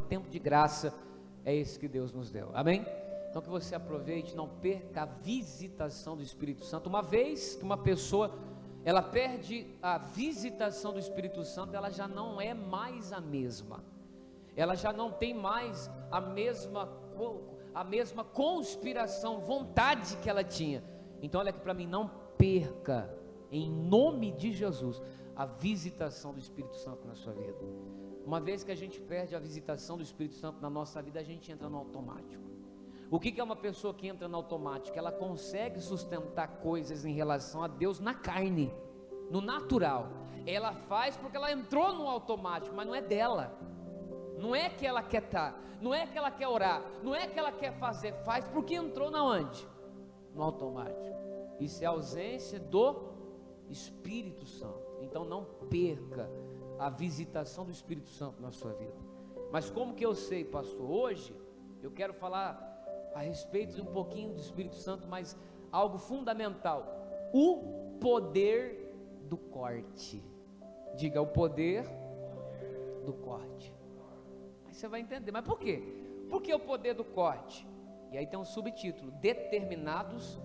tempo de graça é esse que Deus nos deu, amém? Então que você aproveite, não perca a visitação do Espírito Santo. Uma vez que uma pessoa, ela perde a visitação do Espírito Santo, ela já não é mais a mesma, ela já não tem mais a mesma conspiração, vontade que ela tinha. Então olha aqui para mim, não perca, em nome de Jesus, a visitação do Espírito Santo na sua vida. Uma vez que a gente perde a visitação do Espírito Santo na nossa vida, a gente entra no automático. O que é uma pessoa que entra no automático? Ela consegue sustentar coisas em relação a Deus na carne, no natural. Ela faz porque ela entrou no automático, mas não é dela. Não é que ela quer estar, não é que ela quer orar, não é que ela quer fazer, faz porque entrou na onde? No automático. Isso é ausência do Espírito Santo. Então não perca a visitação do Espírito Santo na sua vida. Mas como que eu sei, pastor? Hoje eu quero falar a respeito de um pouquinho do Espírito Santo, mas algo fundamental: o poder do corte. Diga, o poder do corte. Aí você vai entender, mas por quê? Por que o poder do corte? E aí tem um subtítulo: determinados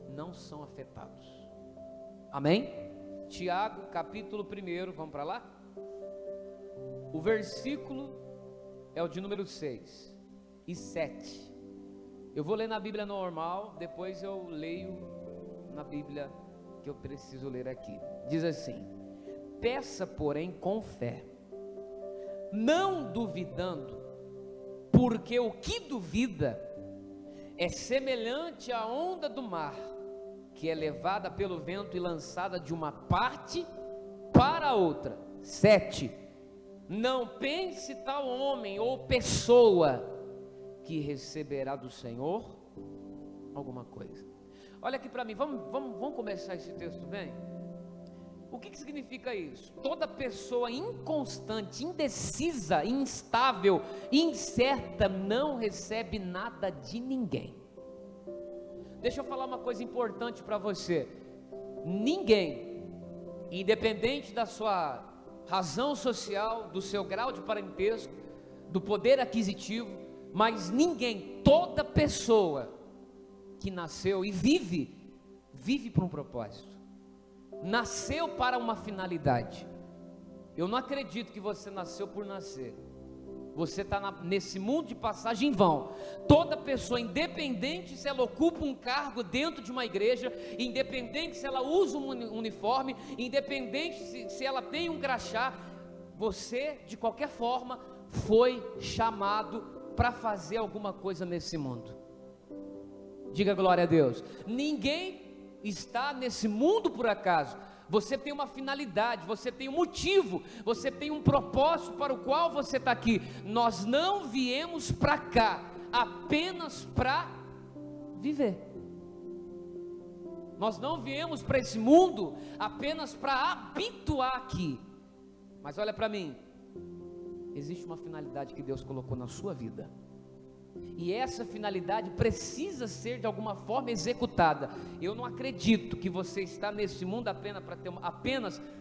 não são afetados. Amém? Tiago capítulo 1, vamos para lá? O versículo é o de número 6 e 7. Eu vou ler na Bíblia normal, depois eu leio na Bíblia que eu preciso ler aqui. Diz assim: peça, porém, com fé, não duvidando, porque o que duvida é semelhante à onda do mar, que é levada pelo vento e lançada de uma parte para outra. 7. Não pense tal homem ou pessoa que receberá do Senhor alguma coisa. Olha aqui para mim, vamos começar esse texto bem? O que significa isso? Toda pessoa inconstante, indecisa, instável, incerta, não recebe nada de ninguém. Deixa eu falar uma coisa importante para você: ninguém, independente da sua razão social, do seu grau de parentesco, do poder aquisitivo, mas ninguém, toda pessoa que nasceu e vive para um propósito, nasceu para uma finalidade. Eu não acredito que você nasceu por nascer. Você está nesse mundo de passagem em vão. Toda pessoa, independente se ela ocupa um cargo dentro de uma igreja, independente se ela usa um uniforme, independente se ela tem um crachá, você, de qualquer forma, foi chamado para fazer alguma coisa nesse mundo. Diga glória a Deus. Ninguém está nesse mundo por acaso. Você tem uma finalidade, você tem um motivo, você tem um propósito para o qual você está aqui. Nós não viemos para cá apenas para viver. Nós não viemos para esse mundo apenas para habituar aqui. Mas olha para mim, existe uma finalidade que Deus colocou na sua vida, e essa finalidade precisa ser de alguma forma executada. Eu não acredito que você está nesse mundo apenas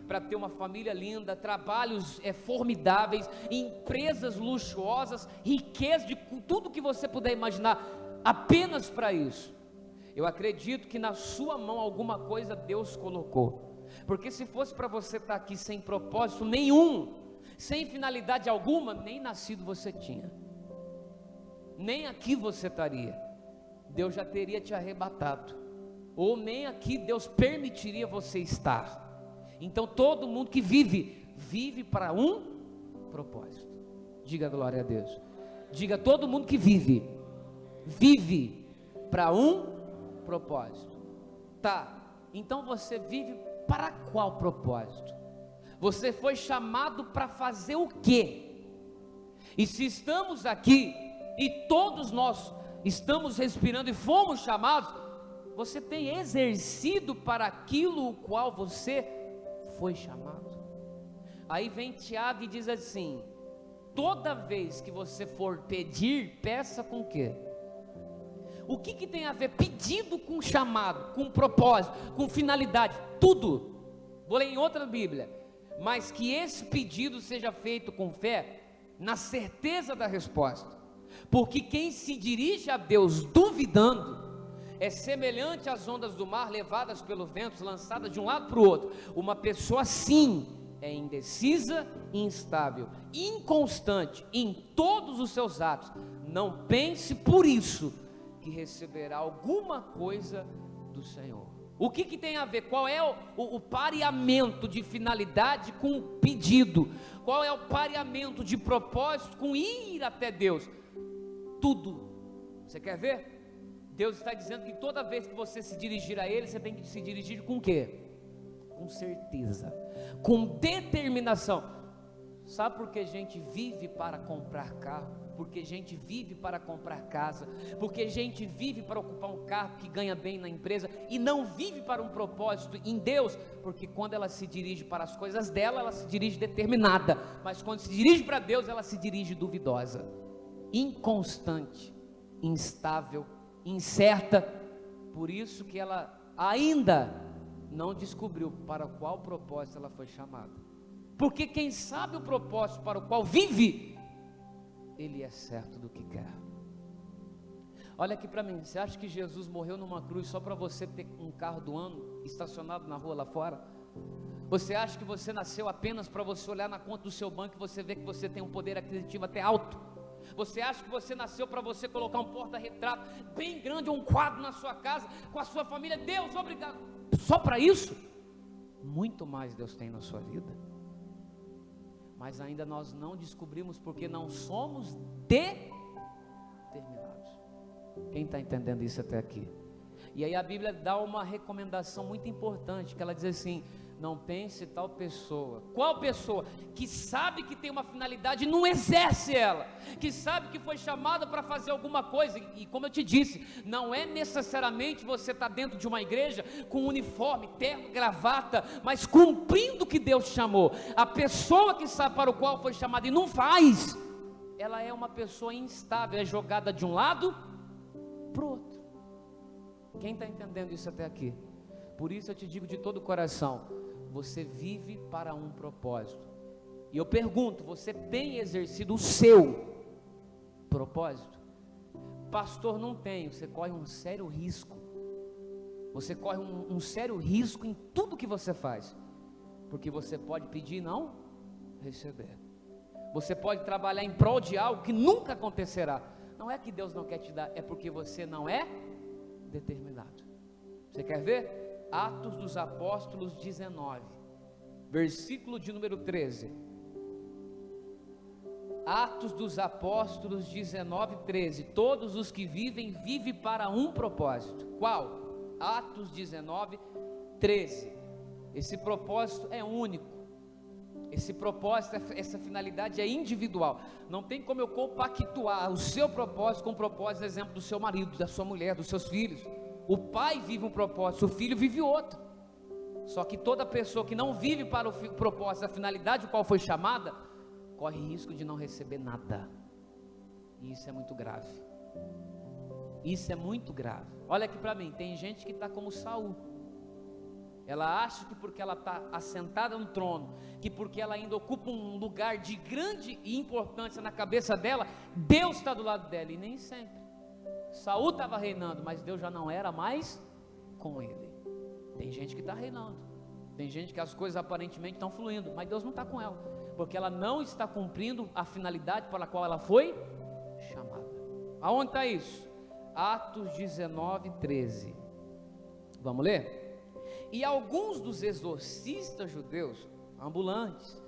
para ter uma família linda, trabalhos formidáveis, empresas luxuosas, riqueza de tudo que você puder imaginar, apenas para isso. Eu acredito que na sua mão alguma coisa Deus colocou, porque se fosse para você estar aqui sem propósito nenhum, sem finalidade alguma, nem nascido você tinha, nem aqui você estaria. Deus já teria te arrebatado, ou nem aqui Deus permitiria você estar. Então todo mundo que vive para um propósito. Diga glória a Deus. Diga, todo mundo que vive para um propósito. Tá, então você vive para qual propósito? Você foi chamado para fazer o quê? E se estamos aqui e todos nós estamos respirando e fomos chamados, você tem exercido para aquilo o qual você foi chamado? Aí vem Tiago e diz assim: toda vez que você for pedir, peça com quê? O que tem a ver pedido com chamado, com propósito, com finalidade? Tudo. Vou ler em outra Bíblia: mas que esse pedido seja feito com fé. na certeza da resposta, porque quem se dirige a Deus duvidando, é semelhante às ondas do mar levadas pelo vento, lançadas de um lado para o outro. Uma pessoa assim é indecisa e instável, inconstante em todos os seus atos. Não pense por isso que receberá alguma coisa do Senhor. O que tem a ver? Qual é o pareamento de finalidade com o pedido? Qual é o pareamento de propósito com ir até Deus? Tudo. Você quer ver? Deus está dizendo que toda vez que você se dirigir a Ele, você tem que se dirigir com o quê? Com certeza, com determinação. Sabe por que a gente vive para comprar carro? Porque a gente vive para comprar casa, porque a gente vive para ocupar um cargo que ganha bem na empresa, e não vive para um propósito em Deus, porque quando ela se dirige para as coisas dela, ela se dirige determinada, mas quando se dirige para Deus, ela se dirige duvidosa, inconstante, instável, incerta. Por isso que ela ainda não descobriu para qual propósito ela foi chamada, porque quem sabe o propósito para o qual vive, ele é certo do que quer. Olha aqui para mim, você acha que Jesus morreu numa cruz só para você ter um carro do ano estacionado na rua lá fora? Você acha que você nasceu apenas para você olhar na conta do seu banco e você ver que você tem um poder aquisitivo até alto? Você acha que você nasceu para você colocar um porta-retrato bem grande ou um quadro na sua casa, com a sua família? Deus, obrigado. Só para isso? Muito mais Deus tem na sua vida. Mas ainda nós não descobrimos, porque não somos determinados. Quem está entendendo isso até aqui? E aí a Bíblia dá uma recomendação muito importante, que ela diz assim: não pense tal pessoa. Qual pessoa? Que sabe que tem uma finalidade e não exerce ela, que sabe que foi chamada para fazer alguma coisa, e como eu te disse, não é necessariamente você estar dentro de uma igreja com uniforme, terno, gravata, mas cumprindo o que Deus chamou. A pessoa que sabe para o qual foi chamada e não faz, ela é uma pessoa instável, é jogada de um lado para o outro. Quem está entendendo isso até aqui? Por isso eu te digo de todo o coração, você vive para um propósito. E eu pergunto, você tem exercido o seu propósito? Pastor, não tenho. Você corre um sério risco. Você corre um sério risco em tudo que você faz, porque você pode pedir e não receber. Você pode trabalhar em prol de algo que nunca acontecerá. Não é que Deus não quer te dar, é porque você não é determinado. Você quer ver? Atos dos Apóstolos 19, versículo de número 13. Atos dos Apóstolos 19, 13. Todos os que vivem para um propósito. Qual? Atos 19, 13. Esse propósito é único. Esse propósito, essa finalidade é individual. Não tem como eu compactuar o seu propósito com o propósito, exemplo, do seu marido, da sua mulher, dos seus filhos. O pai vive um propósito, o filho vive outro. Só que toda pessoa que não vive para o propósito, a finalidade o qual foi chamada, corre risco de não receber nada. E isso é muito grave. Isso é muito grave. Olha aqui para mim, tem gente que está como Saul. Ela acha que porque ela está assentada no trono, que porque ela ainda ocupa um lugar de grande importância na cabeça dela, Deus está do lado dela, e nem sempre. Saul estava reinando, mas Deus já não era mais com ele. Tem gente que está reinando, tem gente que as coisas aparentemente estão fluindo, mas Deus não está com ela, porque ela não está cumprindo a finalidade para a qual ela foi chamada. Aonde está isso? Atos 19, 13. Vamos ler? E alguns dos exorcistas judeus ambulantes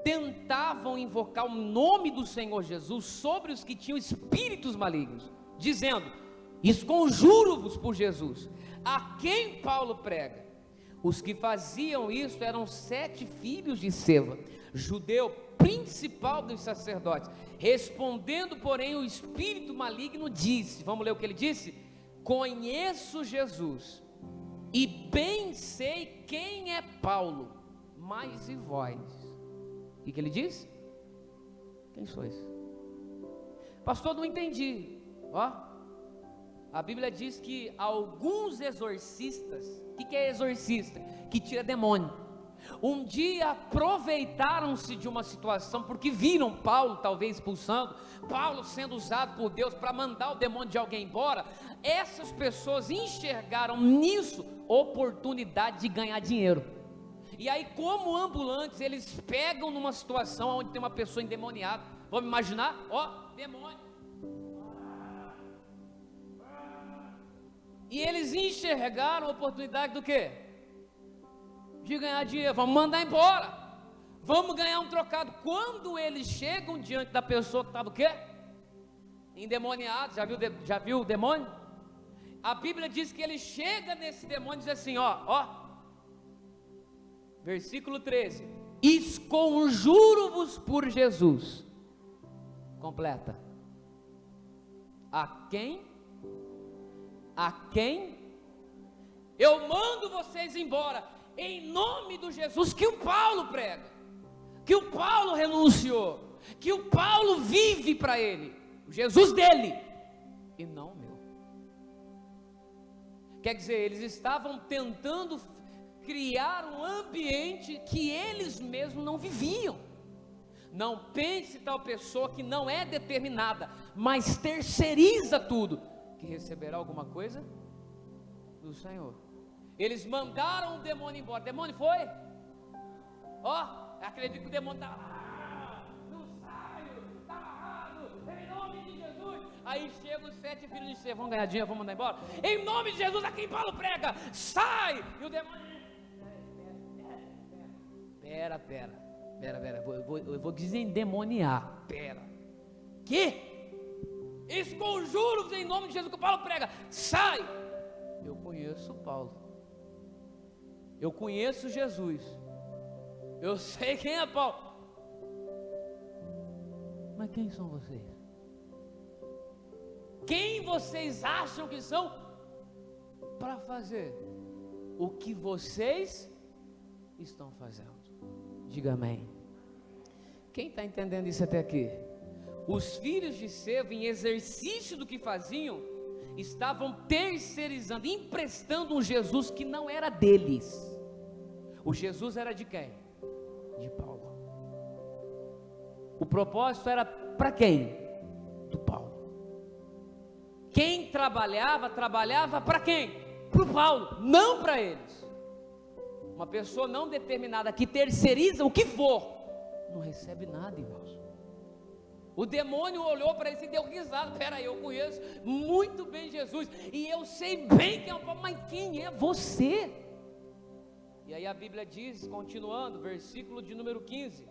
tentavam invocar o nome do Senhor Jesus sobre os que tinham espíritos malignos, dizendo: esconjuro-vos por Jesus, a quem Paulo prega. Os que faziam isso eram 7 filhos de Seva, judeu principal dos sacerdotes. Respondendo, porém, o espírito maligno disse, vamos ler o que ele disse: conheço Jesus, e bem sei quem é Paulo, mas e vós? O que ele diz? Quem sois? Pastor, não entendi. Ó, a Bíblia diz que alguns exorcistas, o que é exorcista? Que tira demônio. Um dia aproveitaram-se de uma situação, porque viram Paulo talvez expulsando, Paulo sendo usado por Deus para mandar o demônio de alguém embora. Essas pessoas enxergaram nisso oportunidade de ganhar dinheiro. E aí, como ambulantes, eles pegam numa situação onde tem uma pessoa endemoniada. Vamos imaginar, ó, demônio. E eles enxergaram a oportunidade do quê? De ganhar dinheiro. Vamos mandar embora, vamos ganhar um trocado. Quando eles chegam diante da pessoa que estava o quê? Endemoniado. Já viu o demônio? A Bíblia diz que ele chega nesse demônio e diz assim, ó, versículo 13: esconjuro-vos por Jesus. Completa. A quem eu mando vocês embora, em nome do Jesus que o Paulo prega, que o Paulo renunciou, que o Paulo vive para ele, o Jesus dele e não o meu. Quer dizer, eles estavam tentando criar um ambiente que eles mesmos não viviam. Não pense tal pessoa que não é determinada, mas terceiriza tudo, que receberá alguma coisa do Senhor. Eles mandaram o demônio embora. O demônio foi? Acredito que o demônio está lá, não saio, está amarrado, em nome de Jesus. Aí chegam os 7 filhos de Estevão, vão ganhar dinheiro, vão mandar embora. Em nome de Jesus, a quem Paulo prega, sai! E o demônio, pera, eu vou desendemoniar. Que? Esconjuro-vos em nome de Jesus que o Paulo prega, sai! Eu conheço Paulo, eu conheço Jesus, eu sei quem é Paulo, mas quem são vocês? Quem vocês acham que são para fazer o que vocês estão fazendo? Diga amém. Quem está entendendo isso até aqui? Os filhos de Estevão, em exercício do que faziam, estavam terceirizando, emprestando um Jesus que não era deles. O Jesus era de quem? De Paulo. O propósito era para quem? Do Paulo. Quem trabalhava para quem? Para o Paulo, não para eles. Uma pessoa não determinada que terceiriza o que for, não recebe nada, irmãos. O demônio olhou para ele e deu risada. Espera aí, eu conheço muito bem Jesus, e eu sei bem quem é o Paulo, mas quem é você? E aí a Bíblia diz, continuando, versículo de número 15,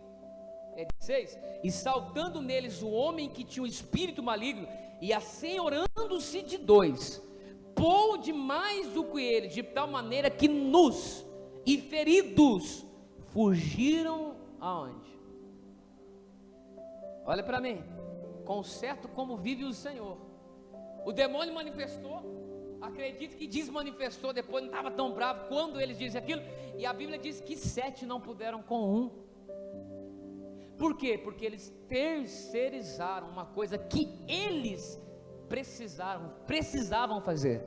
16: e saltando neles o homem que tinha um espírito maligno, e assenhorando-se de 2, pôu demais do coelho, de tal maneira que nus e feridos fugiram aonde? Olha para mim, conserto como vive o Senhor. O demônio manifestou, acredito que desmanifestou depois, não estava tão bravo quando eles dizem aquilo, e a Bíblia diz que 7 não puderam com 1. Por quê? Porque eles terceirizaram uma coisa que eles precisavam fazer.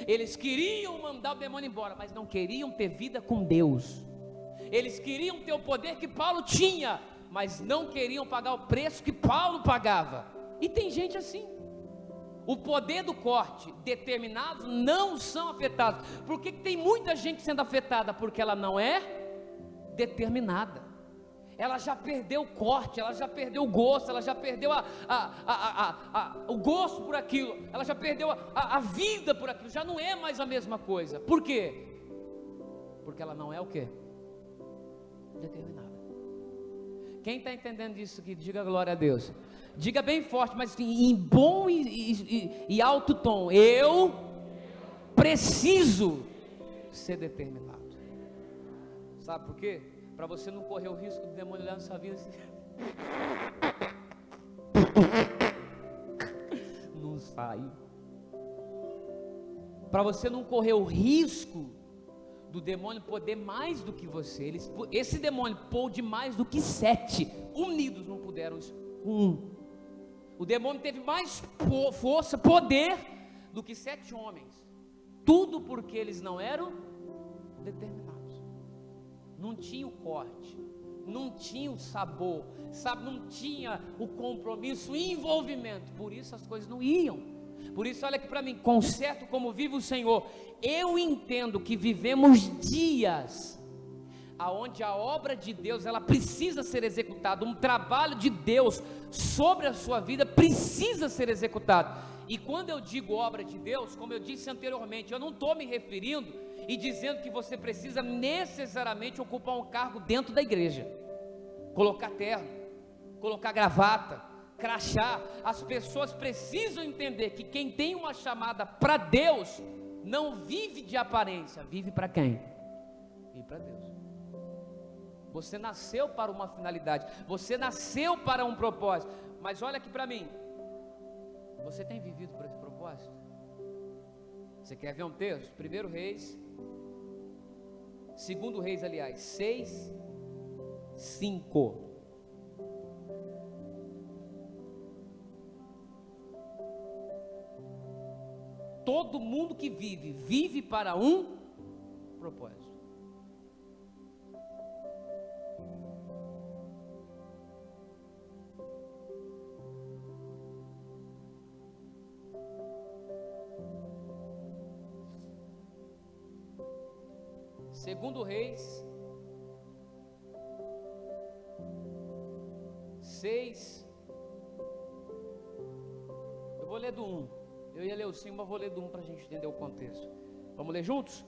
Eles queriam mandar o demônio embora, mas não queriam ter vida com Deus. Eles queriam ter o poder que Paulo tinha, mas não queriam pagar o preço que Paulo pagava. E tem gente assim. O poder do corte, determinados não são afetados. Por que tem muita gente sendo afetada? Porque ela não é determinada. Ela já perdeu o corte, ela já perdeu o gosto, ela já perdeu o gosto por aquilo, ela já perdeu a vida por aquilo, já não é mais a mesma coisa. Por quê? Porque ela não é o quê? Determinada. Quem está entendendo isso aqui, diga glória a Deus. Diga bem forte, mas em bom e alto tom: eu preciso ser determinado. Sabe por quê? Para você não correr o risco do demônio olhar na sua vida assim. Não sai. Para você não correr o risco do demônio poder mais do que você. Esse demônio pôde mais do que 7. Unidos não puderam isso. O demônio teve mais força, poder do que 7 homens. Tudo porque eles não eram determinados. não tinha o corte, não tinha o sabor, sabe, não tinha o compromisso, o envolvimento, por isso as coisas não iam. Por isso, olha aqui para mim, concerto como vive o Senhor. Eu entendo que vivemos dias aonde a obra de Deus, ela precisa ser executada, um trabalho de Deus sobre a sua vida precisa ser executado. E quando eu digo obra de Deus, como eu disse anteriormente, eu não estou me referindo e dizendo que você precisa necessariamente ocupar um cargo dentro da igreja, colocar terno, colocar gravata, crachá. As pessoas precisam entender que quem tem uma chamada para Deus, não vive de aparência, vive para quem? Vive para Deus. Você nasceu para uma finalidade, você nasceu para um propósito, mas olha aqui para mim, você tem vivido por esse propósito? Você quer ver um texto? 1 Reis, 2 Reis, aliás, 6, 5. Todo mundo que vive, vive para um propósito. Segundo Reis 6, eu vou ler do 1, eu ia ler o 5, mas vou ler do 1 para a gente entender o contexto. Vamos ler juntos?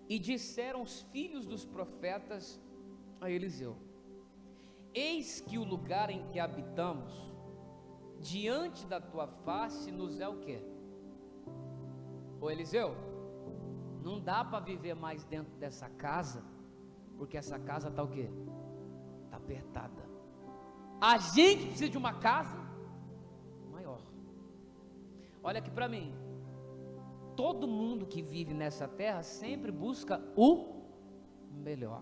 E disseram os filhos dos profetas a Eliseu: eis que o lugar em que habitamos, diante da tua face, nos é o quê? Ô Eliseu, não dá para viver mais dentro dessa casa, porque essa casa está o quê? Está apertada. A gente precisa de uma casa maior. Olha aqui para mim, todo mundo que vive nessa terra sempre busca o melhor,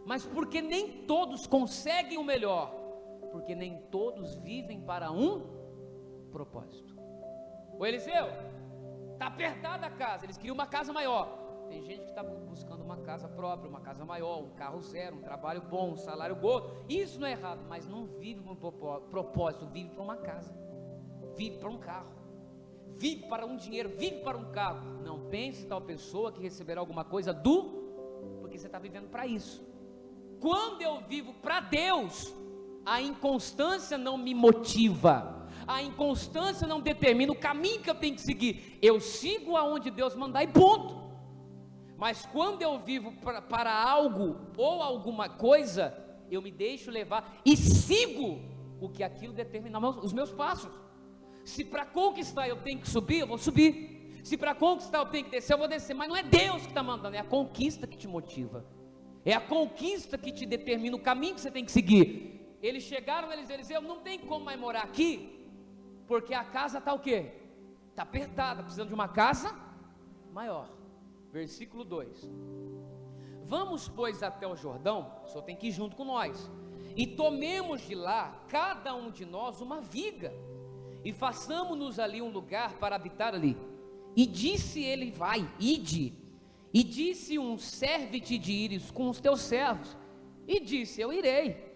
mas porque nem todos conseguem o melhor, porque nem todos vivem para um propósito. Ô Eliseu, está apertada a casa, eles queriam uma casa maior. Tem gente que está buscando uma casa própria, uma casa maior, um carro zero, um trabalho bom, um salário gordo. Isso não é errado, mas não vive com propósito, vive para uma casa, vive para um carro, vive para um dinheiro, vive para um carro. Não pense tal pessoa que receberá alguma coisa porque você está vivendo para isso. Quando eu vivo para Deus, a inconstância não me motiva, a inconstância não determina o caminho que eu tenho que seguir. Eu sigo aonde Deus mandar e ponto. Mas quando eu vivo para algo ou alguma coisa, eu me deixo levar e sigo o que aquilo determina os meus passos. Se para conquistar eu tenho que subir, eu vou subir. Se para conquistar eu tenho que descer, eu vou descer. Mas não é Deus que está mandando, é a conquista que te motiva, é a conquista que te determina o caminho que você tem que seguir. Eles chegaram, eles diziam: não tem como mais morar aqui, porque a casa está o quê? Está apertada, precisando de uma casa maior. Versículo 2: vamos pois até o Jordão, o senhor tem que ir junto com nós, e tomemos de lá, cada um de nós, uma viga, e façamos-nos ali um lugar para habitar ali. E disse ele: vai, ide. E disse um: serve-te de ires com os teus servos. E disse: eu irei.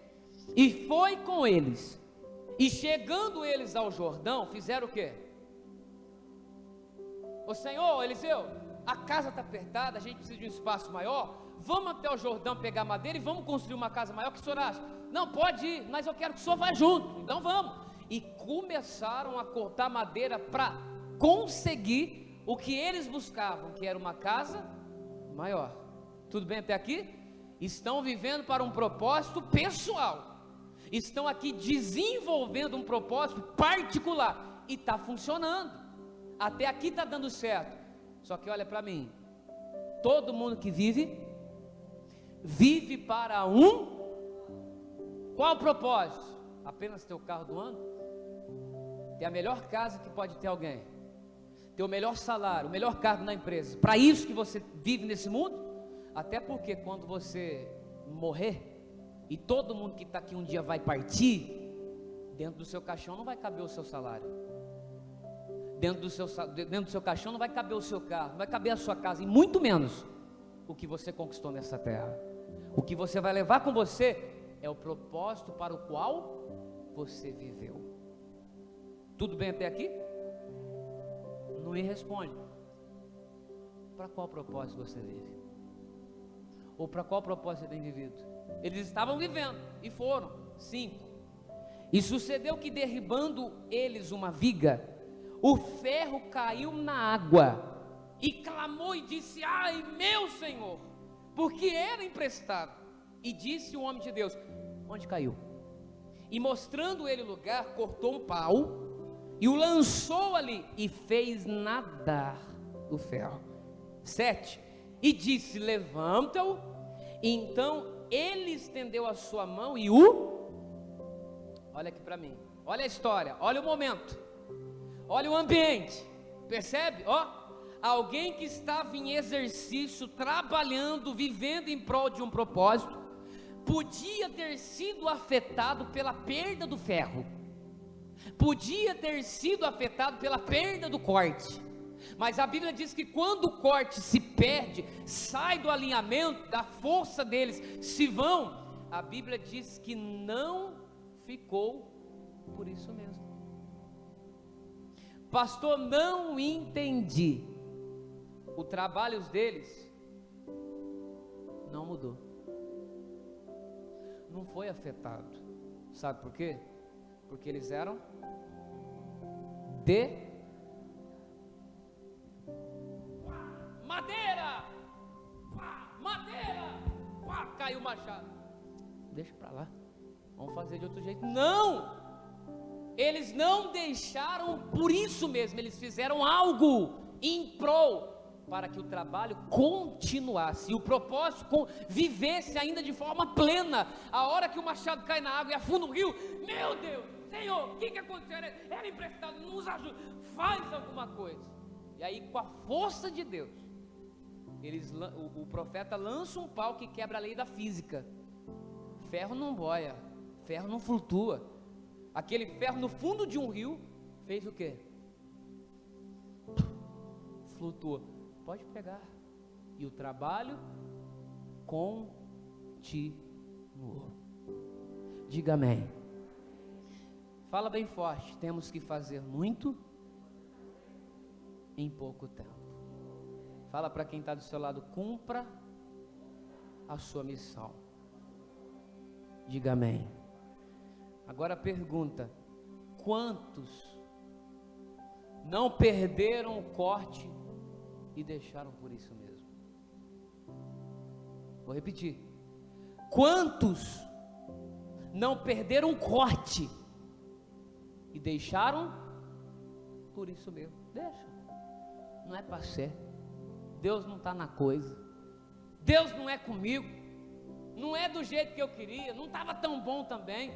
E foi com eles. E chegando eles ao Jordão, fizeram o quê? Ô Senhor, Eliseu, a casa está apertada, a gente precisa de um espaço maior, vamos até o Jordão pegar madeira e vamos construir uma casa maior. O que o senhor acha? Não, pode ir, mas eu quero que o senhor vá junto. Então vamos. E começaram a cortar madeira para conseguir o que eles buscavam, que era uma casa maior. Tudo bem até aqui? Estão vivendo para um propósito pessoal, estão aqui desenvolvendo um propósito particular, e está funcionando, até aqui está dando certo. Só que olha para mim, todo mundo que vive para qual o propósito? Apenas ter o carro do ano, ter a melhor casa que pode ter alguém, ter o melhor salário, o melhor cargo na empresa. Para isso que você vive nesse mundo? Até porque quando você morrer, e todo mundo que está aqui um dia vai partir, dentro do seu caixão não vai caber o seu salário, dentro do seu caixão não vai caber o seu carro, não vai caber a sua casa, e muito menos o que você conquistou nessa terra. O que você vai levar com você é o propósito para o qual você viveu. Tudo bem até aqui? Não me responde. Para qual propósito você vive? Ou para qual propósito você tem vivido? Eles estavam vivendo, e foram 5. E sucedeu que, derribando eles uma viga, o ferro caiu na água, e clamou e disse: ai, meu Senhor, porque era emprestado. E disse o homem de Deus: onde caiu? E mostrando ele o lugar, cortou um pau e o lançou ali, e fez nadar o ferro. 7. E disse: levanta-o. Então ele estendeu a sua mão e olha aqui para mim, olha a história, olha o momento, olha o ambiente, percebe? Alguém que estava em exercício, trabalhando, vivendo em prol de um propósito, podia ter sido afetado pela perda do ferro, podia ter sido afetado pela perda do corte, mas a Bíblia diz que quando o corte se perde, sai do alinhamento, da força deles, se vão, a Bíblia diz que não ficou por isso mesmo. Pastor, não entendi. O trabalho deles não mudou, não foi afetado. Sabe por quê? Porque eles eram de madeira. Madeira. Caiu o machado. Deixa para lá, vamos fazer de outro jeito. Não, eles não deixaram por isso mesmo. Eles fizeram algo em prol, para que o trabalho continuasse e o propósito vivesse ainda de forma plena. A hora que o machado cai na água e afunda o rio, meu Deus, Senhor, o que aconteceu? Era emprestado, nos ajuda, faz alguma coisa. E aí, com a força de Deus, o profeta lança um pau que quebra a lei da física. Ferro não boia, ferro não flutua. Aquele ferro no fundo de um rio fez o quê? Flutua. Pode pegar. E o trabalho continuou. Diga amém. Fala bem forte. Temos que fazer muito em pouco tempo. Fala para quem está do seu lado: cumpra a sua missão. Diga amém. Agora pergunta: quantos não perderam o corte e deixaram por isso mesmo? Vou repetir: quantos não perderam o corte e deixaram por isso mesmo? Deixa, não é para ser. Deus não está na coisa, Deus não é comigo, não é do jeito que eu queria, não estava tão bom também.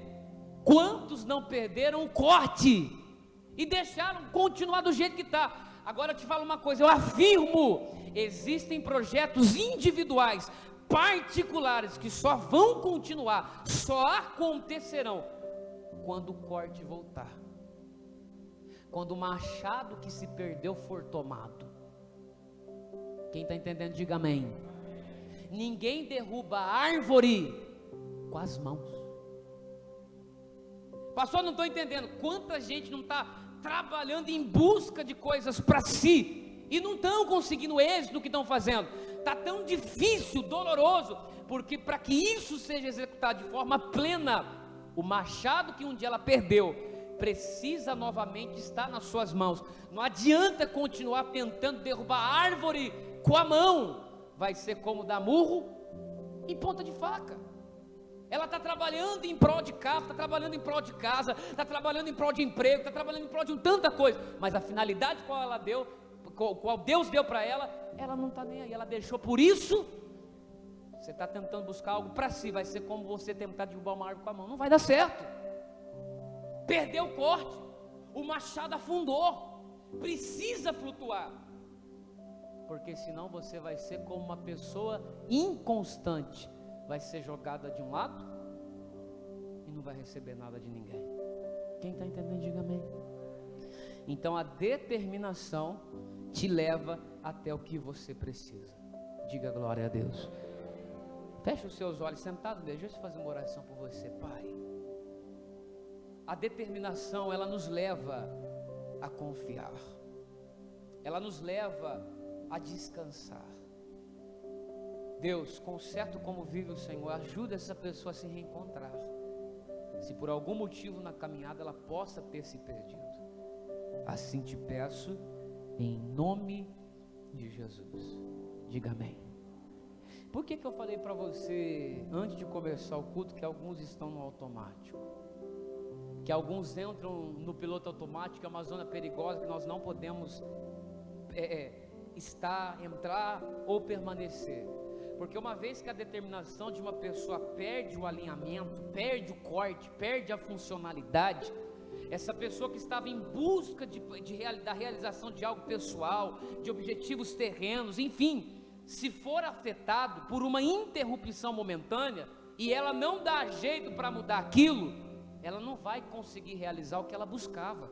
Quantos não perderam o corte e deixaram continuar do jeito que está? Agora eu te falo uma coisa, eu afirmo, existem projetos individuais, particulares, que só vão continuar, só acontecerão quando o corte voltar, quando o machado que se perdeu for tomado. Quem está entendendo, diga amém. Ninguém derruba a árvore com as mãos. Pastor, não estou entendendo. Quanta gente não está trabalhando em busca de coisas para si e não estão conseguindo êxito no que estão fazendo? Está tão difícil, doloroso, porque para que isso seja executado de forma plena, o machado que um dia ela perdeu precisa novamente estar nas suas mãos. Não adianta continuar tentando derrubar a árvore com a mão, vai ser como dar murro em ponta de faca. Ela está trabalhando em prol de casa, está trabalhando em prol de casa, está trabalhando em prol de emprego, está trabalhando em prol de tanta coisa, mas a finalidade qual Deus deu para ela, ela não está nem aí, ela deixou. Por isso, você está tentando buscar algo para si, vai ser como você tentar derrubar uma árvore com a mão, não vai dar certo. Perdeu o corte, o machado afundou, precisa flutuar, porque senão você vai ser como uma pessoa inconstante, vai ser jogada de um lado e não vai receber nada de ninguém. Quem está entendendo, diga amém. Então a determinação te leva até o que você precisa. Diga glória a Deus. Feche os seus olhos, sentado mesmo. Deixa eu fazer uma oração por você, Pai. A determinação, ela nos leva a confiar. Ela nos leva a descansar. Deus, conserta como vive o Senhor. Ajuda essa pessoa a se reencontrar. Se por algum motivo na caminhada ela possa ter se perdido. Assim te peço, em nome de Jesus. Diga amém. Por que eu falei para você, antes de começar o culto, que alguns estão no automático? Que alguns entram no piloto automático, é uma zona perigosa que nós não podemos entrar ou permanecer. Porque uma vez que a determinação de uma pessoa perde o alinhamento, perde o corte, perde a funcionalidade, essa pessoa que estava em busca da realização de algo pessoal, de objetivos terrenos, enfim, se for afetado por uma interrupção momentânea, e ela não dá jeito para mudar aquilo, ela não vai conseguir realizar o que ela buscava,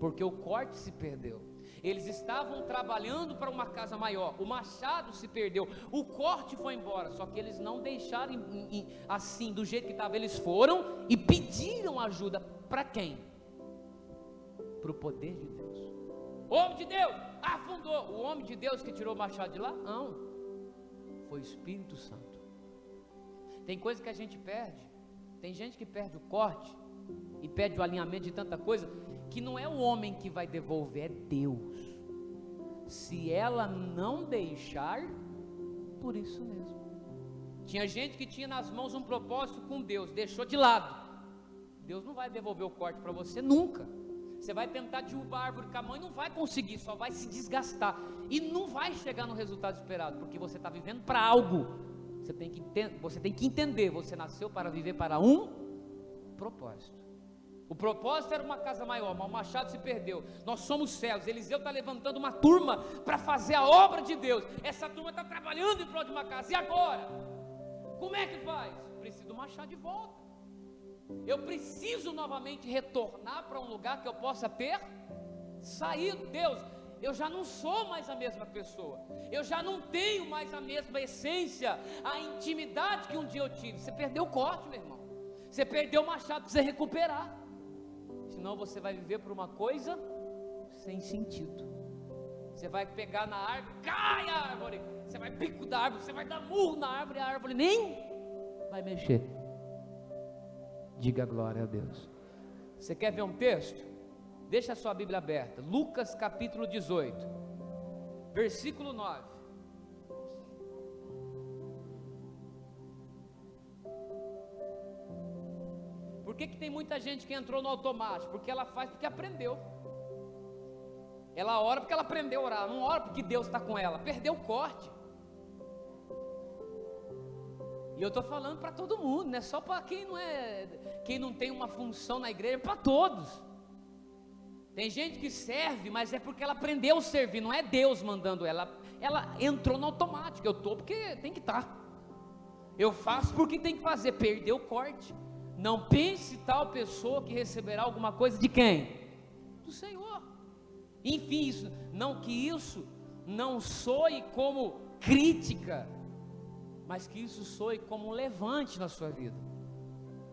porque o corte se perdeu. Eles estavam trabalhando para uma casa maior, o machado se perdeu, o corte foi embora, só que eles não deixaram assim, do jeito que estava, eles foram e pediram ajuda. Para quem? Para o poder de Deus. O homem de Deus afundou. O homem de Deus que tirou o machado de lá? Não, foi o Espírito Santo. Tem coisa que a gente perde. Tem gente que perde o corte e perde o alinhamento de tanta coisa, que não é o homem que vai devolver, é Deus. Se ela não deixar, por isso mesmo. Tinha gente que tinha nas mãos um propósito com Deus, deixou de lado. Deus não vai devolver o corte para você nunca. Você vai tentar derrubar a árvore com a mão e não vai conseguir, só vai se desgastar e não vai chegar no resultado esperado, porque você está vivendo para algo. Você tem que entender, você nasceu para viver para um propósito. O propósito era uma casa maior, mas o machado se perdeu. Nós somos cegos. Eliseu está levantando uma turma para fazer a obra de Deus. Essa turma está trabalhando em prol de uma casa. E agora? Como é que faz? Preciso do machado de volta. Eu preciso novamente retornar para um lugar que eu possa ter saído. Deus, eu já não sou mais a mesma pessoa, eu já não tenho mais a mesma essência, a intimidade que um dia eu tive. Você perdeu o corte, meu irmão. Você perdeu o machado, precisa recuperar. Senão você vai viver por uma coisa sem sentido. Você vai pegar na árvore, cai a árvore. Você vai pico da árvore, você vai dar murro na árvore, a árvore nem vai mexer. Diga glória a Deus. Você quer ver um texto? Deixa a sua Bíblia aberta. Lucas capítulo 18, versículo 9. Por que tem muita gente que entrou no automático? Porque ela faz porque aprendeu. Ela ora porque ela aprendeu a orar. Não ora porque Deus está com ela. Perdeu o corte. E eu estou falando para todo mundo, não é só para quem não tem uma função na igreja, é para todos. Tem gente que serve, mas é porque ela aprendeu a servir, não é Deus mandando ela. Ela entrou no automático. Eu estou porque tem que estar. Eu faço porque tem que fazer. Perdeu o corte. Não pense tal pessoa que receberá alguma coisa de quem? Do Senhor. Enfim, que isso não soe como crítica, mas que isso soe como um levante na sua vida,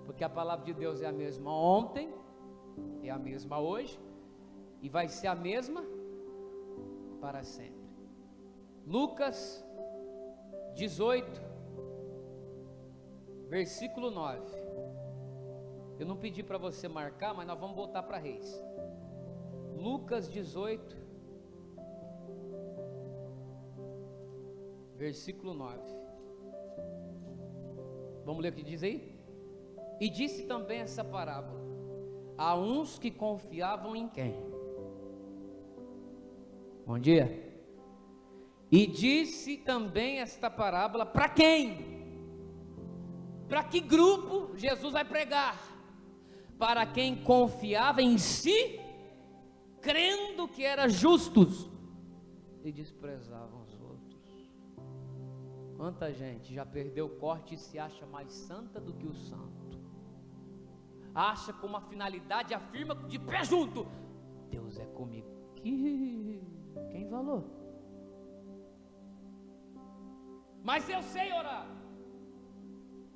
porque a palavra de Deus é a mesma ontem, é a mesma hoje, e vai ser a mesma para sempre. Lucas 18, versículo 9. Eu não pedi para você marcar, mas nós vamos voltar para Reis. Lucas 18, versículo 9. Vamos ler o que diz aí? E disse também essa parábola a uns que confiavam em quem? Bom dia. E disse também esta parábola para quem? Para que grupo Jesus vai pregar? Para quem confiava em si, crendo que eram justos e desprezavam os outros. Quanta gente já perdeu o corte e se acha mais santa do que o santo. Acha com uma finalidade, afirma de pé junto: Deus é comigo. Quem falou? Mas eu sei orar.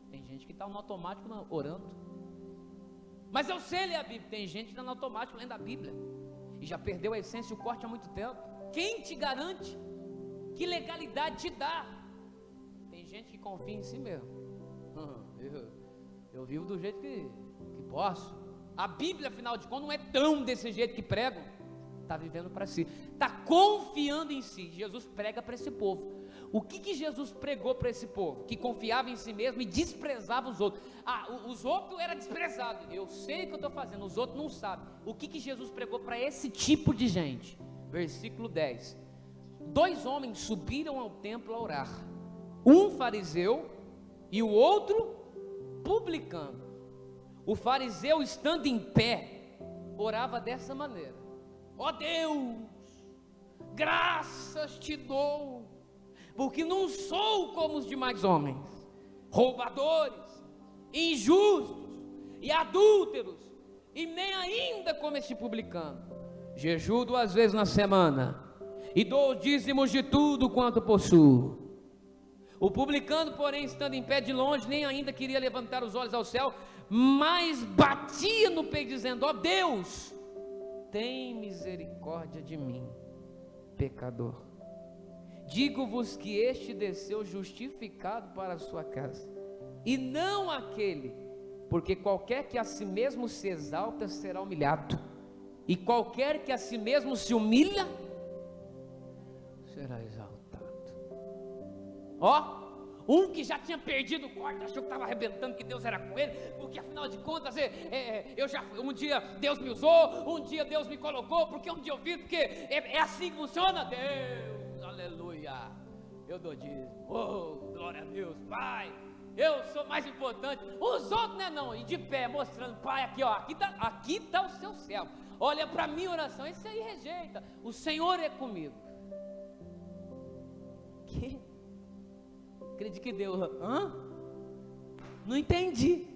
Tem gente que está no automático orando. Mas eu sei ler a Bíblia. Tem gente que está no automático lendo a Bíblia e já perdeu a essência e o corte há muito tempo. Quem te garante? Que legalidade te dá? Tem gente que confia em si mesmo. Eu vivo do jeito que posso. A Bíblia, afinal de contas, não é tão desse jeito que pregam. Está vivendo para si, está confiando em si. Jesus prega para esse povo. O que Jesus pregou para esse povo? Que confiava em si mesmo e desprezava os outros. Os outros eram desprezados. Eu sei o que eu estou fazendo, os outros não sabem. O que Jesus pregou para esse tipo de gente? Versículo 10. 2 homens subiram ao templo a orar, um fariseu e o outro publicano. O fariseu, estando em pé, orava dessa maneira: ó Deus, graças te dou, porque não sou como os demais homens, roubadores, injustos e adúlteros, e nem ainda como este publicano. Jejuo 2 vezes na semana, e dou os dízimos de tudo quanto possuo. O publicano, porém, estando em pé de longe, nem ainda queria levantar os olhos ao céu, mas batia no peito, dizendo: ó Deus, tem misericórdia de mim, pecador. Digo-vos que este desceu justificado para a sua casa, e não aquele, porque qualquer que a si mesmo se exalta será humilhado, e qualquer que a si mesmo se humilha será exaltado. Ó, um que já tinha perdido o corte, achou que estava arrebentando, que Deus era com ele, porque afinal de contas, um dia Deus me usou, um dia Deus me colocou, porque um dia eu vi, porque é assim que funciona. Deus, aleluia, eu dou dízimo, oh, glória a Deus, Pai, eu sou mais importante, os outros não, e de pé, mostrando: Pai, aqui ó, aqui tá o seu céu, olha para a minha oração. Esse aí rejeita, o Senhor é comigo. Que? Acredite que Deus, não entendi.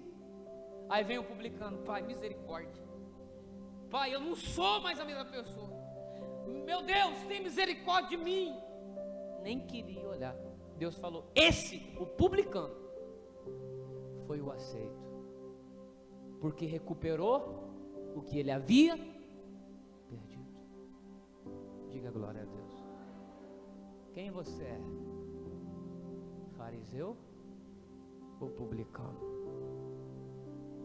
Aí vem o publicano: Pai, misericórdia, Pai, eu não sou mais a mesma pessoa, meu Deus, tem misericórdia de mim. Nem queria olhar. Deus falou: esse, o publicano, foi o aceito, porque recuperou o que ele havia perdido. Diga glória a Deus. Quem você é? Fariseu ou publicano?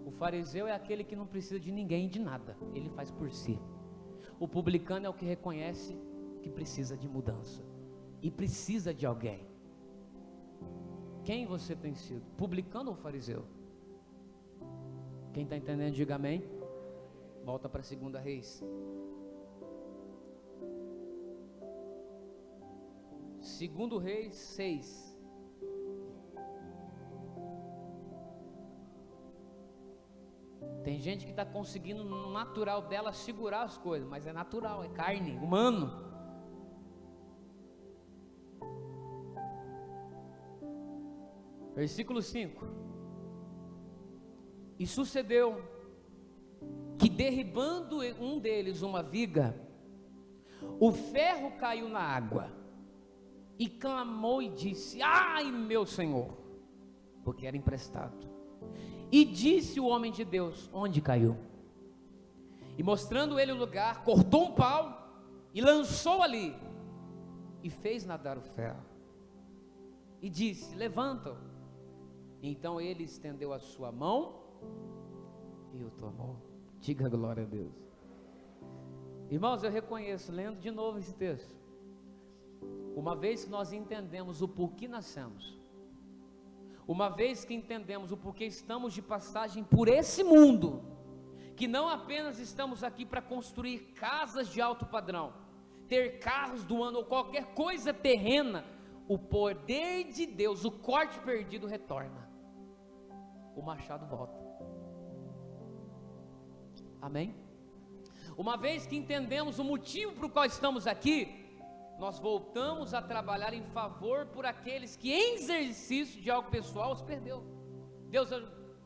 O fariseu é aquele que não precisa de ninguém, de nada, ele faz por si. O publicano é o que reconhece que precisa de mudança e precisa de alguém. Quem você tem sido? Publicano ou fariseu? Quem está entendendo, diga amém. Volta para 2 Reis. 2 Reis 6. Tem gente que está conseguindo no natural dela segurar as coisas, mas é natural, é carne, humano. Versículo 5. E sucedeu que, derribando um deles uma viga, o ferro caiu na água, e clamou e disse: ai, meu senhor, porque era emprestado. E disse o homem de Deus: onde caiu? E mostrando ele o lugar, cortou um pau e lançou ali, e fez nadar o ferro, e disse: levanta-o. Então ele estendeu a sua mão e o tomou. Diga glória a Deus. Irmãos, eu reconheço, lendo de novo esse texto, uma vez que nós entendemos o porquê nascemos, uma vez que entendemos o porquê estamos de passagem por esse mundo, que não apenas estamos aqui para construir casas de alto padrão, ter carros do ano ou qualquer coisa terrena, o poder de Deus, o corte perdido retorna, o machado volta. Amém? Uma vez que entendemos o motivo para o qual estamos aqui, nós voltamos a trabalhar em favor por aqueles que em exercício de algo pessoal os perdeu. Deus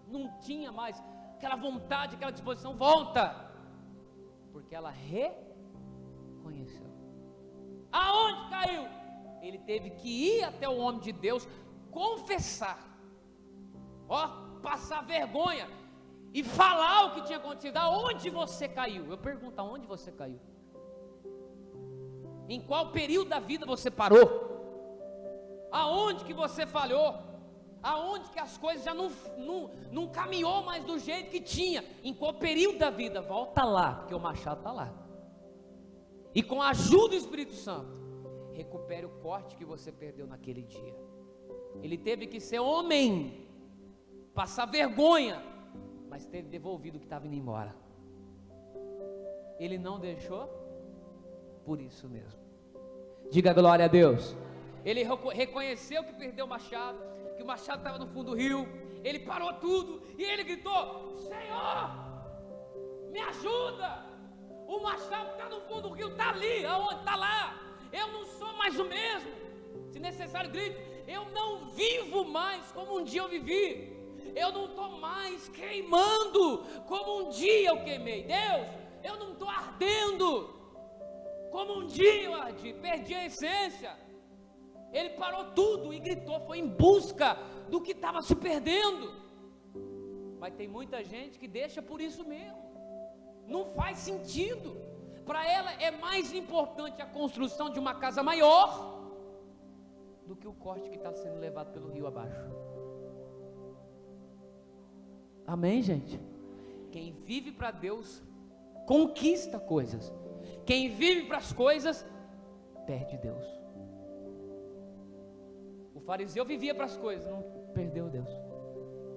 não tinha mais aquela vontade, aquela disposição. Volta, porque ela reconheceu. Aonde caiu? Ele teve que ir até o homem de Deus, confessar, passar vergonha e falar o que tinha acontecido. Aonde você caiu? Eu pergunto, aonde você caiu? Em qual período da vida você parou? Aonde que você falhou? Aonde que as coisas já não caminhou mais do jeito que tinha? Em qual período da vida? Volta lá, porque o machado está lá. E com a ajuda do Espírito Santo, recupere o corte que você perdeu naquele dia. Ele teve que ser homem, passar vergonha, mas ter devolvido o que estava indo embora. Ele não deixou, por isso mesmo. Diga glória a Deus. Ele reconheceu que perdeu o machado, que o machado estava no fundo do rio. Ele parou tudo e ele gritou: Senhor, me ajuda. O machado está no fundo do rio, está ali, aonde? Está lá. Eu não sou mais o mesmo. Se necessário, grite: eu não vivo mais como um dia eu vivi. Eu não estou mais queimando como um dia eu queimei. Deus, eu não estou ardendo como um dia eu ardi. Perdi a essência. Ele parou tudo e gritou, foi em busca do que estava se perdendo. Mas tem muita gente que deixa por isso mesmo. Não faz sentido. Para ela é mais importante a construção de uma casa maior do que o corte que está sendo levado pelo rio abaixo. Amém, gente? Quem vive para Deus conquista coisas. Quem vive para as coisas perde Deus. O fariseu vivia para as coisas, não perdeu Deus.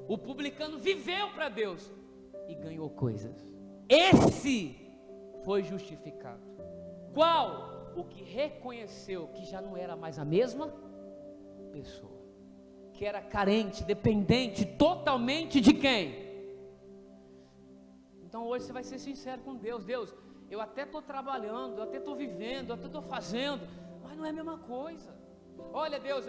O publicano viveu para Deus e ganhou coisas. Esse foi justificado. Qual? O que reconheceu que já não era mais a mesma pessoa, que era carente, dependente totalmente de quem? Então hoje você vai ser sincero com Deus. Deus, eu até estou trabalhando, eu até estou vivendo, eu até estou fazendo, mas não é a mesma coisa. Olha, Deus,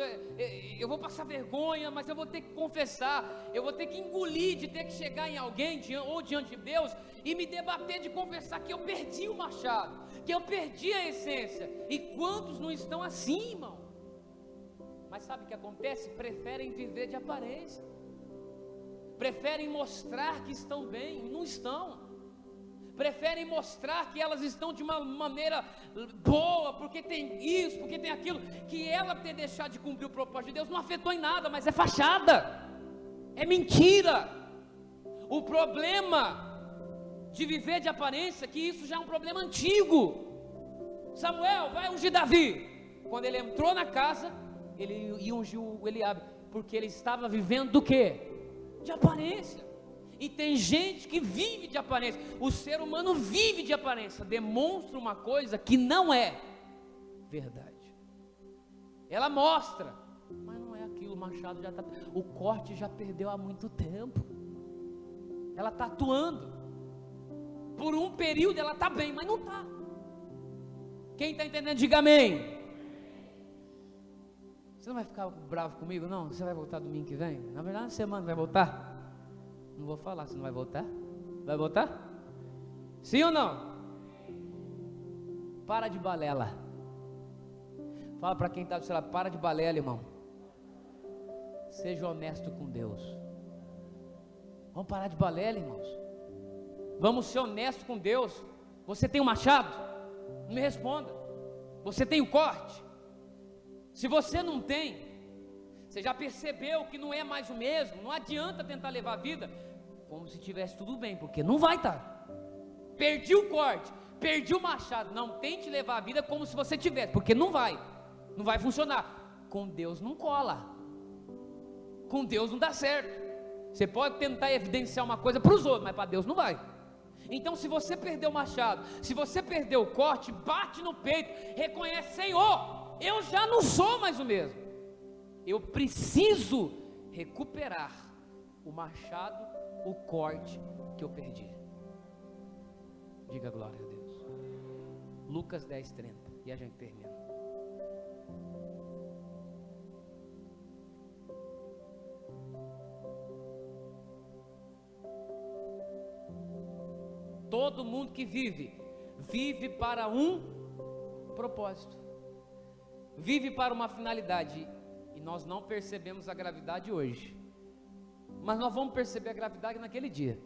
eu vou passar vergonha, mas eu vou ter que confessar, eu vou ter que engolir de ter que chegar em alguém ou diante de Deus e me debater de confessar que eu perdi o machado, que eu perdi a essência. E quantos não estão assim, irmão? Mas sabe o que acontece? Preferem viver de aparência, preferem mostrar que estão bem, e não estão. Preferem mostrar que elas estão de uma maneira boa, porque tem isso, porque tem aquilo, que ela ter deixado de cumprir o propósito de Deus não afetou em nada, mas é fachada, é mentira. O problema de viver de aparência, que isso já é um problema antigo. Samuel vai ungir Davi. Quando ele entrou na casa, ele ia ungir o Eliabe, porque ele estava vivendo do quê? De aparência. E tem gente que vive de aparência. O ser humano vive de aparência, demonstra uma coisa que não é verdade. Ela mostra, mas não é aquilo. O machado já está, o corte já perdeu há muito tempo. Ela está atuando. Por um período ela está bem, mas não está. Quem está entendendo, diga amém. Você não vai ficar bravo comigo, não? Você vai voltar domingo que vem? Na verdade, na semana vai voltar? Não vou falar, você não vai voltar? Vai voltar? Sim ou não? Para de balela. Fala para quem está do seu lado, para de balela, irmão. Seja honesto com Deus. Vamos parar de balela, irmãos. Vamos ser honestos com Deus. Você tem um machado? Não me responda. Você tem o corte? Se você não tem, você já percebeu que não é mais o mesmo, não adianta tentar levar a vida como se tivesse tudo bem, porque não vai estar. Perdi o corte, perdi o machado, não tente levar a vida como se você tivesse, porque não vai funcionar. Com Deus não cola, com Deus não dá certo. Você pode tentar evidenciar uma coisa para os outros, mas para Deus não vai. Então se você perdeu o machado, se você perdeu o corte, bate no peito, reconhece: Senhor, eu já não sou mais o mesmo. Eu preciso recuperar o machado, o corte que eu perdi. Diga glória a Deus. Lucas 10:30, e a gente termina. Todo mundo que vive para um propósito. vive para uma finalidade, e nós não percebemos a gravidade hoje, mas nós vamos perceber a gravidade naquele dia,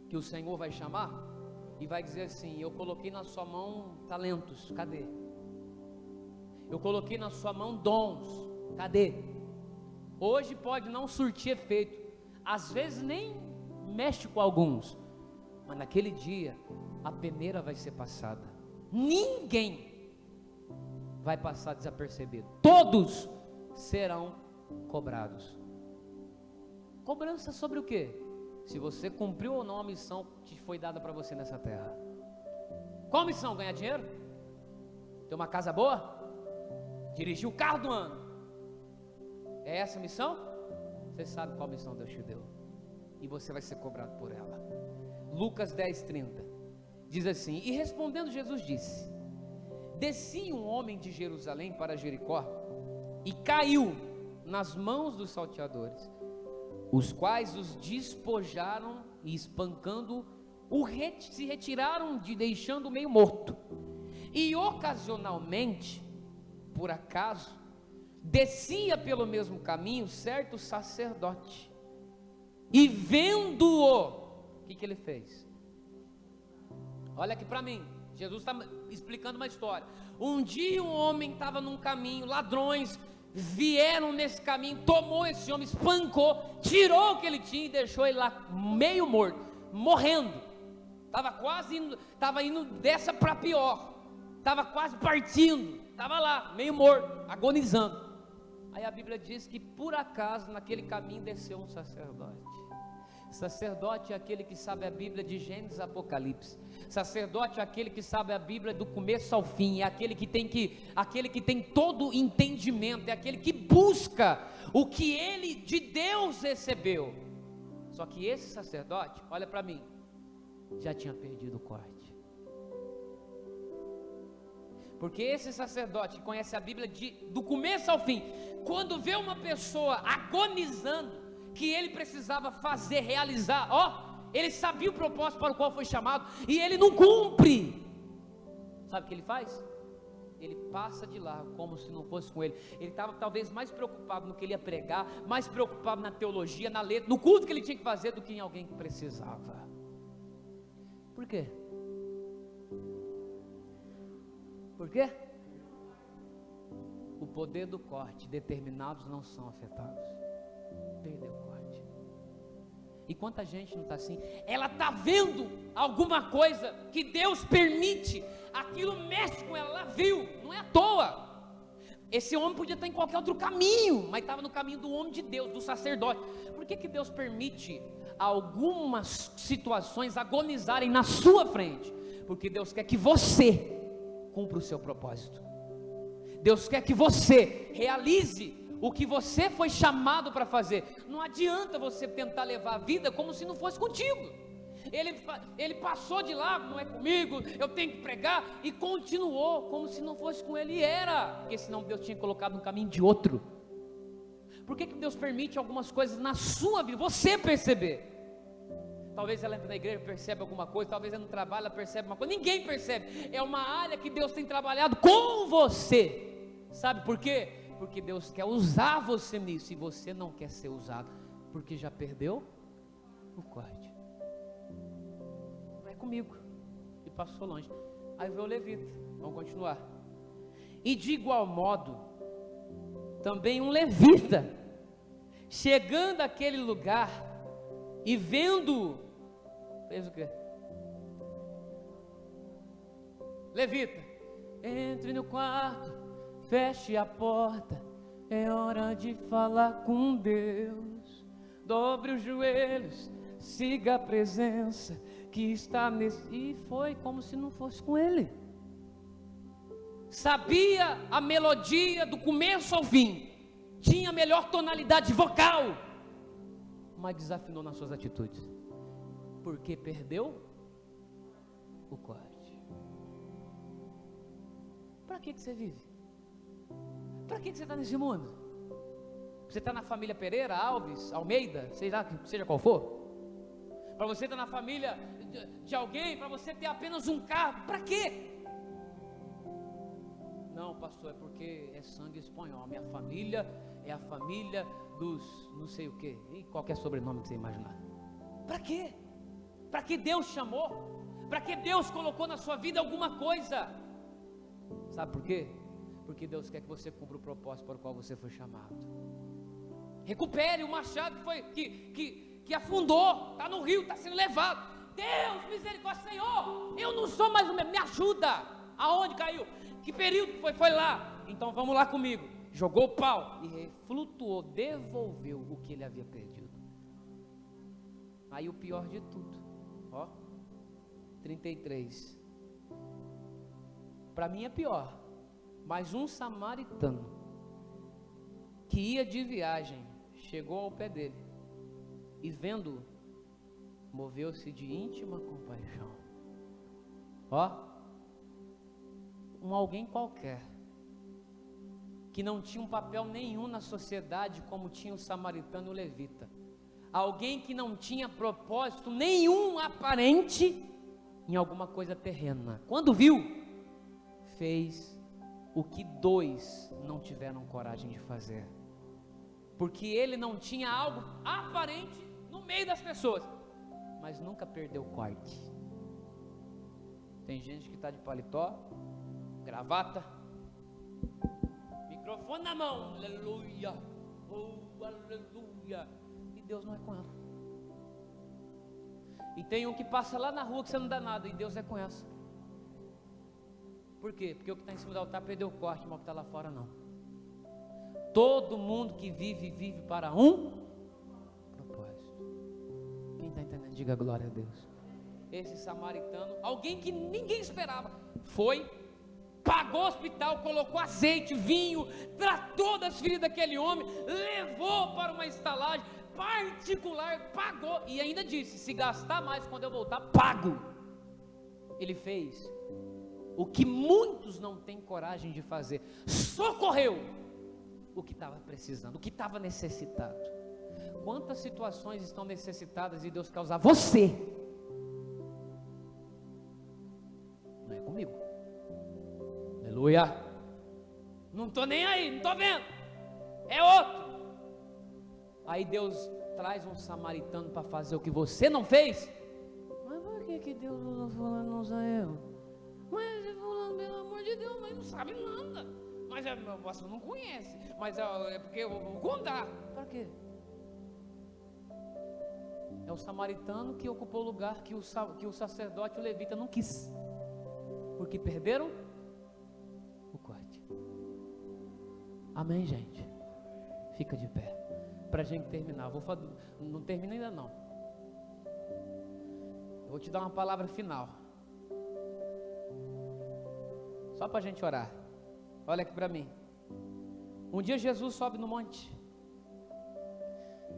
que o Senhor vai chamar, e vai dizer assim: eu coloquei na sua mão talentos, cadê? Eu coloquei na sua mão dons, cadê? Hoje pode não surtir efeito, às vezes nem mexe com alguns, mas naquele dia a peneira vai ser passada, ninguém vai passar desapercebido, todos serão cobrados. Cobrança sobre o quê? Se você cumpriu ou não a missão que foi dada para você nessa terra. Qual missão? Ganhar dinheiro? Ter uma casa boa? Dirigir o carro do ano? É essa a missão? Você sabe qual missão Deus te deu, e você vai ser cobrado por ela. Lucas 10:30 diz assim: e respondendo Jesus disse: descia um homem de Jerusalém para Jericó, e caiu nas mãos dos salteadores, os quais os despojaram e, espancando, se retiraram, deixando meio morto. E ocasionalmente, por acaso, descia pelo mesmo caminho certo sacerdote, e vendo-o, o que ele fez? Olha aqui para mim, Jesus está explicando uma história. Um dia um homem estava num caminho, ladrões vieram nesse caminho, tomou esse homem, espancou, tirou o que ele tinha e deixou ele lá meio morto, morrendo. Estava indo dessa para pior, estava quase partindo, estava lá meio morto, agonizando. Aí a Bíblia diz que por acaso naquele caminho desceu um sacerdote. Sacerdote é aquele que sabe a Bíblia de Gênesis a Apocalipse. Sacerdote é aquele que sabe a Bíblia do começo ao fim, é aquele que tem todo entendimento, é aquele que busca o que ele de Deus recebeu. Só que esse sacerdote, olha para mim, já tinha perdido o corte. Porque esse sacerdote que conhece a Bíblia do começo ao fim, quando vê uma pessoa agonizando, que ele precisava fazer, realizar, ele sabia o propósito para o qual foi chamado, e ele não cumpre. Sabe o que ele faz? Ele passa de lá, como se não fosse com ele. Ele estava talvez mais preocupado no que ele ia pregar, mais preocupado na teologia, na letra, no culto que ele tinha que fazer, do que em alguém que precisava. Por quê? Por quê? O poder do corte, determinados não são afetados. Perdeu o corte. E quanta gente não está assim? Ela está vendo alguma coisa que Deus permite, aquilo mexe com ela, ela viu, não é à toa. Esse homem podia estar em qualquer outro caminho, mas estava no caminho do homem de Deus, do sacerdote. Por que Deus permite algumas situações agonizarem na sua frente? Porque Deus quer que você cumpra o seu propósito. Deus quer que você realize o que você foi chamado para fazer. Não adianta você tentar levar a vida como se não fosse contigo. Ele passou de lá, não é comigo, eu tenho que pregar, e continuou como se não fosse com ele, e era, porque senão Deus tinha colocado no caminho de outro. Por que Deus permite algumas coisas na sua vida, você perceber? Talvez ela entre na igreja e percebe alguma coisa, talvez ela no trabalho ela percebe uma coisa, ninguém percebe. É uma área que Deus tem trabalhado com você. Sabe por quê? Porque Deus quer usar você nisso, e você não quer ser usado, porque já perdeu o corte. Não é comigo, e passou longe. Aí veio o levita, vamos continuar. E de igual modo, também um levita, chegando àquele lugar, e vendo, fez o quê? Levita, entre no quarto, feche a porta, é hora de falar com Deus. Dobre os joelhos, siga a presença que está nesse. E foi como se não fosse com ele. Sabia a melodia do começo ao fim, tinha a melhor tonalidade vocal, mas desafinou nas suas atitudes, porque perdeu o corte. Para que você vive? Para que você está nesse mundo? Você está na família Pereira, Alves, Almeida, seja qual for? Para você estar na família de alguém, para você ter apenas um carro, para quê? Não, pastor, é porque é sangue espanhol. Minha família é a família dos não sei o que, e qualquer sobrenome que você imaginar. Para quê? Para que Deus chamou? Para que Deus colocou na sua vida alguma coisa? Sabe por quê? Porque Deus quer que você cumpra o propósito para o qual você foi chamado. Recupere o machado que afundou, está no rio, está sendo levado. Deus, misericórdia, Senhor, eu não sou mais o mesmo, me ajuda. Aonde caiu? Que período que foi? Foi lá. Então vamos lá comigo. Jogou o pau e flutuou, devolveu o que ele havia perdido. Aí o pior de tudo, ó, 33. Para mim é pior. Mas um samaritano que ia de viagem chegou ao pé dele e vendo-o, moveu-se de íntima compaixão. Ó, alguém qualquer que não tinha um papel nenhum na sociedade como tinha o samaritano e o levita. Alguém que não tinha propósito nenhum aparente em alguma coisa terrena. Quando viu, fez o que dois não tiveram coragem de fazer. Porque ele não tinha algo aparente no meio das pessoas, mas nunca perdeu o corte. Tem gente que está de paletó, gravata, microfone na mão, aleluia, oh aleluia, e Deus não é com ela. E tem um que passa lá na rua que você não dá nada, e Deus é com essa. Por quê? Porque o que está em cima do altar perdeu o corte, mas o que está lá fora não. Todo mundo que vive para um propósito. Quem está entendendo, diga glória a Deus. Esse samaritano, alguém que ninguém esperava, foi, pagou o hospital, colocou azeite, vinho, tratou das feridas daquele homem, levou para uma estalagem particular, pagou, e ainda disse, se gastar mais quando eu voltar, pago. Ele fez o que muitos não têm coragem de fazer, socorreu o que estava precisando, o que estava necessitado. Quantas situações estão necessitadas e Deus quer usar você? Não é comigo, aleluia, não estou nem aí, não estou vendo, é outro. Aí Deus traz um samaritano para fazer o que você não fez. Mas por que Deus não usa eu? Mas fulano, pelo amor de Deus, mas não sabe nada. Mas você não conhece. Mas é porque eu vou contar. Para quê? É o samaritano que ocupou o lugar que o sacerdote e o levita não quis. Porque perderam o corte. Amém, gente? Fica de pé. Para a gente terminar. Não termina ainda não. Eu vou te dar uma palavra final. Só para a gente orar. Olha aqui para mim. Um dia Jesus sobe no monte.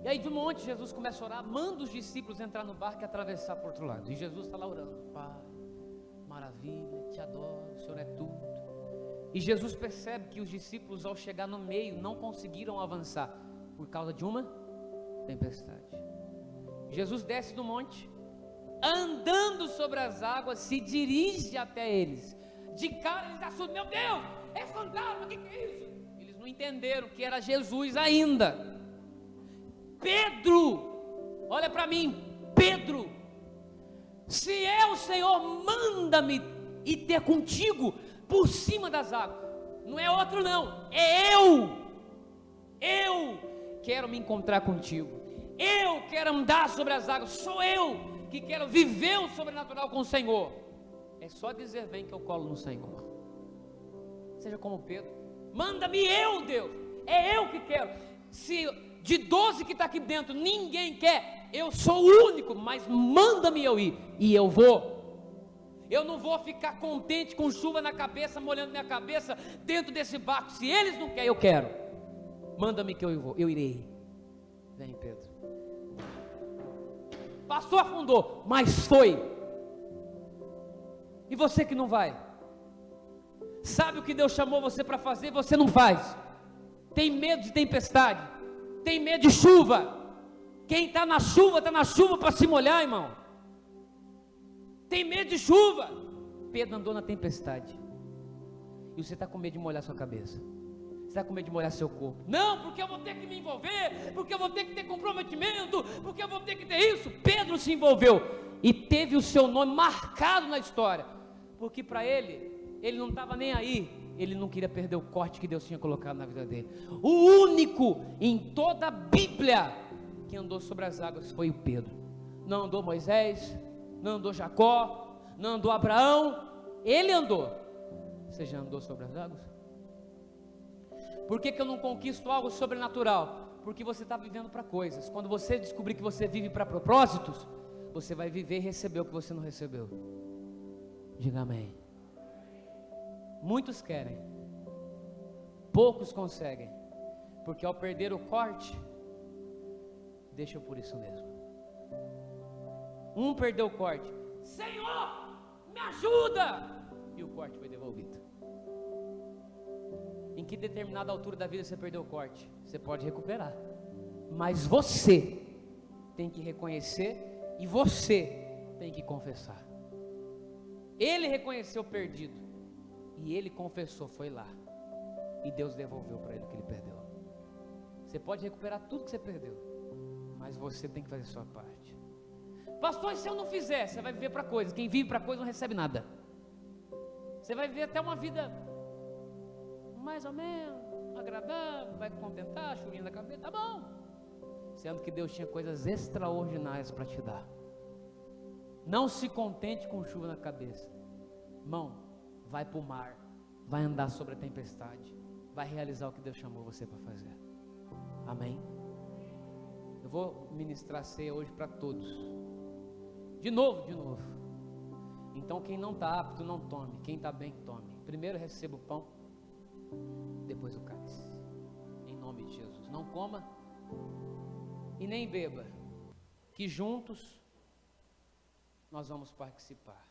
E aí de monte Jesus começa a orar. Manda os discípulos entrar no barco e atravessar para o outro lado. E Jesus está lá orando. Pai, maravilha, te adoro, o Senhor é tudo. E Jesus percebe que os discípulos ao chegar no meio não conseguiram avançar por causa de uma tempestade. Jesus desce do monte, andando sobre as águas, se dirige até eles. De cara eles assustam, meu Deus, é fantasma, o que é isso? Eles não entenderam que era Jesus ainda. Pedro, olha para mim, Pedro, se é o Senhor, manda-me ir ter contigo por cima das águas. Não é outro não, é eu quero me encontrar contigo, eu quero andar sobre as águas, sou eu que quero viver o sobrenatural com o Senhor. É só dizer vem que eu colo no Senhor. Seja como Pedro, manda-me eu, Deus, é eu que quero. Se de 12 que está aqui dentro ninguém quer, eu sou o único, mas manda-me eu ir, e eu vou. Eu não vou ficar contente com chuva na cabeça, molhando minha cabeça dentro desse barco. Se eles não querem, eu quero. Manda-me que eu vou, eu irei. Vem, Pedro. Passou, afundou, mas foi. E você que não vai, sabe o que Deus chamou você para fazer, você não faz. Tem medo de tempestade, tem medo de chuva. Quem está na chuva para se molhar, irmão. Tem medo de chuva. Pedro andou na tempestade. e você está com medo de molhar sua cabeça. Você está com medo de molhar seu corpo. Não, porque eu vou ter que me envolver, porque eu vou ter que ter comprometimento, porque eu vou ter que ter isso. Pedro se envolveu e teve o seu nome marcado na história, porque para ele não estava nem aí. Ele não queria perder o corte que Deus tinha colocado na vida dele. O único em toda a Bíblia que andou sobre as águas foi o Pedro. Não andou Moisés, não andou Jacó, não andou Abraão, ele andou. Você já andou sobre as águas? Por que eu não conquisto algo sobrenatural? Porque você está vivendo para coisas. Quando você descobrir que você vive para propósitos, você vai viver e receber o que você não recebeu. Diga amém. Muitos querem, poucos conseguem, porque ao perder o corte, deixa por isso mesmo. Um perdeu o corte, Senhor, me ajuda, e o corte foi devolvido. Em que determinada altura da vida você perdeu o corte? Você pode recuperar, mas você tem que reconhecer e você tem que confessar. Ele reconheceu o perdido e ele confessou, foi lá, e Deus devolveu para ele o que ele perdeu. Você pode recuperar tudo que você perdeu, mas você tem que fazer a sua parte. Pastor, e se eu não fizer? Você vai viver para coisas. Quem vive para coisas não recebe nada. Você vai viver até uma vida mais ou menos agradável, vai contentar, chuvinha na cabeça, tá bom, sendo que Deus tinha coisas extraordinárias para te dar. Não se contente com chuva na cabeça, irmão. Vai para o mar, vai andar sobre a tempestade, vai realizar o que Deus chamou você para fazer. Amém? Eu vou ministrar ceia hoje para todos. De novo. Então quem não está apto, não tome. Quem está bem, tome. Primeiro receba o pão, depois o cálice. Em nome de Jesus. Não coma e nem beba, que juntos nós vamos participar.